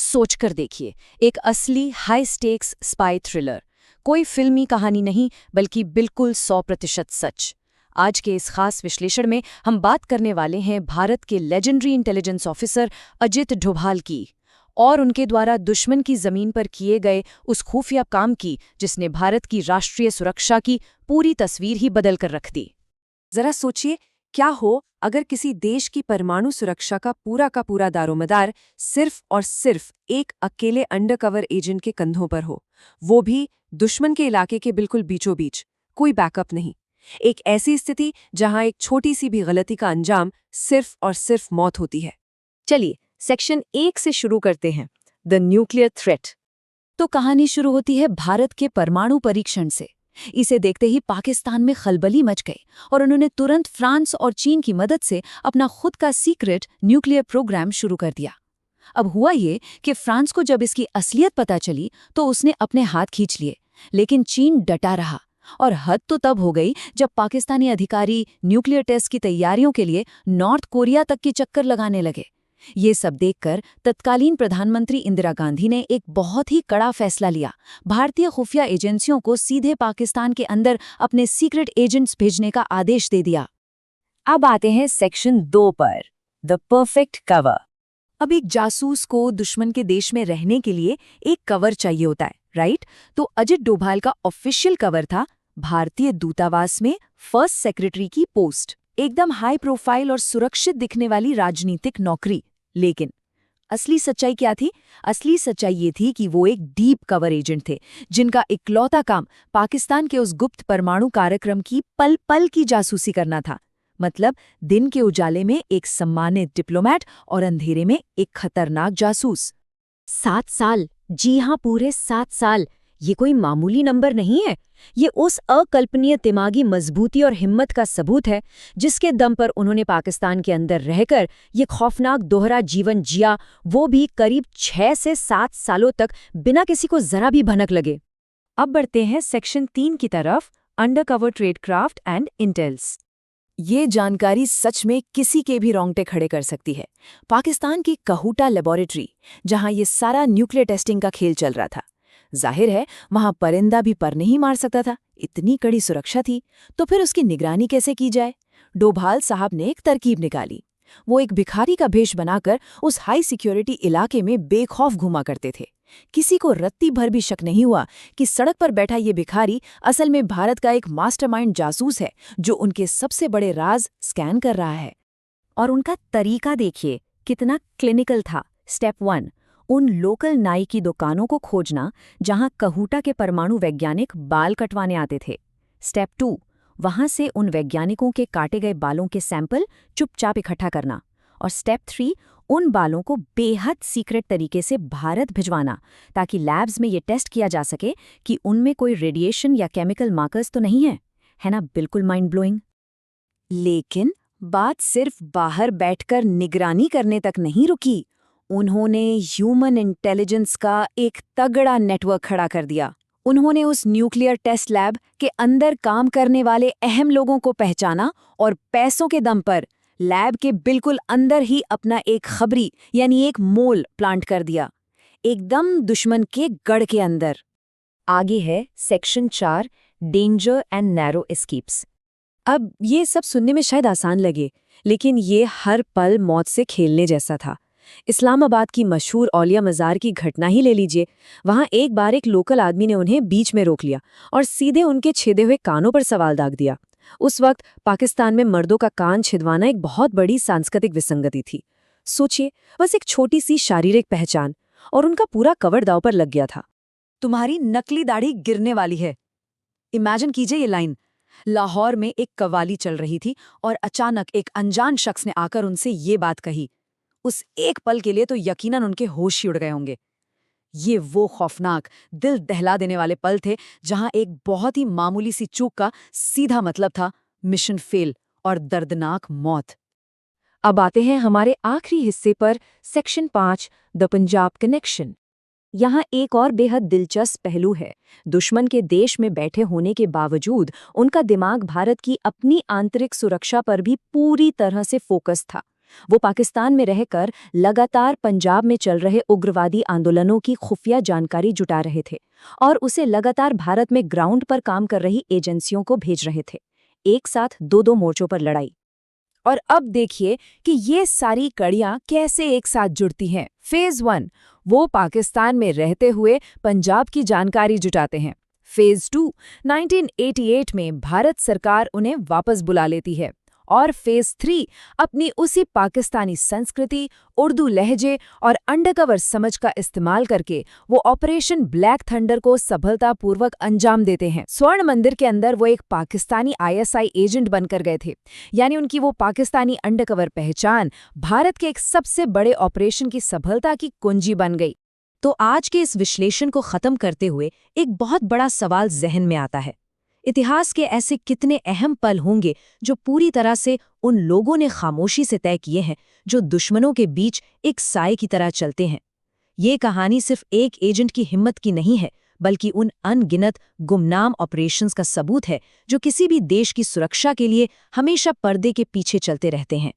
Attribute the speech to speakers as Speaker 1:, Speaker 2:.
Speaker 1: सोचकर देखिए, एक असली हाई स्टेक्स स्पाई थ्रिलर, कोई फिल्मी कहानी नहीं बल्कि बिल्कुल 100% सच। आज के इस खास विश्लेषण में हम बात करने वाले हैं भारत के legendary intelligence officer Ajit Doval की और उनके द्वारा दुश्मन की जमीन पर किए गए उस खुफिया काम की जिसने भारत की राष्ट्रीय सुरक्षा की पूरी तस्वीर ही बदल कर रख दी।
Speaker 2: जरा सोचिए, क्या हो अगर किसी देश की परमाणु सुरक्षा का पूरा दारोमदार सिर्फ और सिर्फ एक अकेले अंडरकवर एजेंट के कंधों पर हो, वो भी दुश्मन के इलाके के बिल्कुल बीचों बीच, कोई बैकअप नहीं। एक ऐसी स्थिति जहां एक छोटी सी भी गलती का अंजाम सिर्फ और सिर्फ मौत होती है।
Speaker 1: चलिए सेक्शन 1 से शुरू करते हैं, द न्यूक्लियर थ्रेट। तो कहानी शुरू होती है भारत के परमाणु परीक्षण से। इसे देखते ही पाकिस्तान में खलबली मच गई और उन्होंने तुरंत फ्रांस और चीन की मदद से अपना खुद का सीक्रेट न्यूक्लियर प्रोग्राम शुरू कर दिया। अब हुआ ये कि फ्रांस को जब इसकी असलियत पता चली तो उसने अपने हाथ खींच लिए, लेकिन चीन डटा रहा। और हद तो तब हो गई जब पाकिस्तानी अधिकारी न्यूक्लियर टेस्ट की तैयारियों के लिए नॉर्थ कोरिया तक के चक्कर लगाने लगे। ये सब देखकर तत्कालीन प्रधानमंत्री इंदिरा गांधी ने एक बहुत ही कड़ा फैसला लिया। भारतीय खुफिया एजेंसियों को सीधे पाकिस्तान के अंदर अपने सीक्रेट एजेंट्स भेजने का आदेश दे दिया। अब आते हैं सेक्शन 2 पर, द परफेक्ट कवर। अब एक जासूस को दुश्मन के देश में रहने के लिए एक कवर चाहिए होता है, राइट? तो अजित डोभाल का ऑफिशियल कवर था भारतीय दूतावास में फर्स्ट सेक्रेटरी की पोस्ट, एकदम हाई प्रोफाइल और सुरक्षित दिखने वाली राजनीतिक नौकरी। लेकिन असली सच्चाई क्या थी? असली सच्चाई ये थी कि वो एक डीप कवर एजेंट थे, जिनका इकलौता काम पाकिस्तान के उस गुप्त परमाणु कार्यक्रम की पल पल की जासूसी करना था। मतलब दिन के उजाले में एक सम्मानित डिप्लोमैट और अंधेरे में एक खतरनाक जासूस। 7 साल, जी हाँ, पूरे 7 साल। ये कोई मामूली नंबर नहीं है। ये उस अकल्पनीय दिमागी मजबूती और हिम्मत का सबूत है जिसके दम पर उन्होंने पाकिस्तान के अंदर रहकर ये खौफनाक दोहरा जीवन जिया, वो भी करीब 6 से 7 सालों तक बिना किसी को जरा भी भनक लगे।
Speaker 2: अब बढ़ते हैं सेक्शन 3 की तरफ, अंडरकवर ट्रेडक्राफ्ट एंड इंटेल्स।
Speaker 1: ये जानकारी सच में किसी के भी रोंगटे खड़े कर सकती है। पाकिस्तान की कहूटा लेबोरेटरी, जहां ये सारा न्यूक्लियर टेस्टिंग का खेल चल रहा था, जाहिर है वहां परिंदा भी पर नहीं मार सकता था, इतनी कड़ी सुरक्षा थी। तो फिर उसकी निगरानी कैसे की जाए? डोभाल साहब ने एक तरकीब निकाली। वो एक भिखारी का भेष बनाकर उस हाई सिक्योरिटी इलाके में बेखौफ घुमा करते थे। किसी को रत्ती भर भी शक नहीं हुआ कि सड़क पर बैठा ये भिखारी असल में भारत का एक मास्टरमाइंड जासूस है, जो उनके सबसे बड़े राज स्कैन कर रहा है। और उनका तरीका देखिए कितना क्लिनिकल था। स्टेप 1, उन लोकल नाई की दुकानों को खोजना जहां कहूटा के परमाणु वैज्ञानिक बाल कटवाने आते थे। स्टेप 2, वहां से उन वैज्ञानिकों के काटे गए बालों के सैंपल चुपचाप इकट्ठा करना। और स्टेप 3, उन बालों को बेहद सीक्रेट तरीके से भारत भिजवाना, ताकि लैब्स में ये टेस्ट किया जा सके कि उनमें कोई रेडिएशन या केमिकल मार्कर्स तो नहीं है ना? बिल्कुल माइंड ब्लोइंग। लेकिन बात सिर्फ बाहर बैठकर निगरानी करने तक नहीं रुकी। उन्होंने ह्यूमन इंटेलिजेंस का एक तगड़ा नेटवर्क खड़ा कर दिया। उन्होंने उस न्यूक्लियर टेस्ट लैब के अंदर काम करने वाले अहम लोगों को पहचाना और पैसों के दम पर लैब के बिल्कुल अंदर ही अपना एक खबरी यानी एक मोल प्लांट कर दिया, एकदम दुश्मन के गढ़ के अंदर। आगे है section 4, danger and narrow escapes. अब ये सब सुनने में शायद आसान लगे, लेकिन ये हर पल मौत से खेलने जैसा था। इस्लामाबाद की मशहूर औलिया मज़ार की घटना ही ले लीजिए। वहां एक बार एक लोकल आदमी ने उन्हें बीच में रोक लिया और सीधे उनके छेदे हुए कानों पर सवाल दाग दिया। उस वक्त पाकिस्तान में मर्दों का कान छिदवाना एक बहुत बड़ी सांस्कृतिक विसंगति थी। सोचिए, बस एक छोटी सी शारीरिक पहचान और उनका पूरा कवर दांव पर लग गया था। तुम्हारी नकली दाढ़ी गिरने वाली है। इमेजिन कीजिए ये लाइन। लाहौर में एक कव्वाली चल रही थी और अचानक एक अनजान शख्स ने आकर उनसे ये बात कही। उस एक पल के लिए तो यकीनन उनके होश ही उड़ गए होंगे। ये वो खौफनाक, दिल दहला देने वाले पल थे जहां एक बहुत ही मामूली सी चूक का सीधा मतलब था मिशन फेल और दर्दनाक मौत। अब आते हैं हमारे आखिरी हिस्से पर, सेक्शन 5, द पंजाब कनेक्शन। यहाँ एक और बेहद दिलचस्प पहलू है। दुश्मन के देश में बैठे होने के बावजूद उनका दिमाग भारत की अपनी आंतरिक सुरक्षा पर भी पूरी तरह से फोकस था। वो पाकिस्तान में रहकर लगातार पंजाब में चल रहे उग्रवादी आंदोलनों की खुफिया जानकारी जुटा रहे थे और उसे लगातार भारत में ग्राउंड पर काम कर रही एजेंसियों को भेज रहे थे। एक साथ दो मोर्चों पर लड़ाई। और अब देखिए कि ये सारी कड़ियां कैसे एक साथ जुड़ती हैं। फेज 1, वो पाकिस्तान में रहते हुए पंजाब की जानकारी जुटाते हैं। फेज 2, 1988 में भारत सरकार उन्हें वापस बुला लेती है। और फेज 3, अपनी उसी पाकिस्तानी संस्कृति, उर्दू लहजे और अंडरकवर समझ का इस्तेमाल करके वो ऑपरेशन ब्लैक थंडर को सफलतापूर्वक अंजाम देते हैं। स्वर्ण मंदिर के अंदर वो एक पाकिस्तानी ISI एजेंट बनकर गए थे, यानी उनकी वो पाकिस्तानी अंडरकवर पहचान भारत के एक सबसे बड़े ऑपरेशन की सफलता की कुंजी बन गई। तो आज के इस विश्लेषण को खत्म करते हुए एक बहुत बड़ा सवाल जहन में आता है। इतिहास के ऐसे कितने अहम पल होंगे जो पूरी तरह से उन लोगों ने खामोशी से तय किए हैं, जो दुश्मनों के बीच एक साए की तरह चलते हैं। ये कहानी सिर्फ एक एजेंट की हिम्मत की नहीं है, बल्कि उन अनगिनत गुमनाम ऑपरेशंस का सबूत है जो किसी भी देश की सुरक्षा के लिए हमेशा पर्दे के पीछे चलते रहते हैं।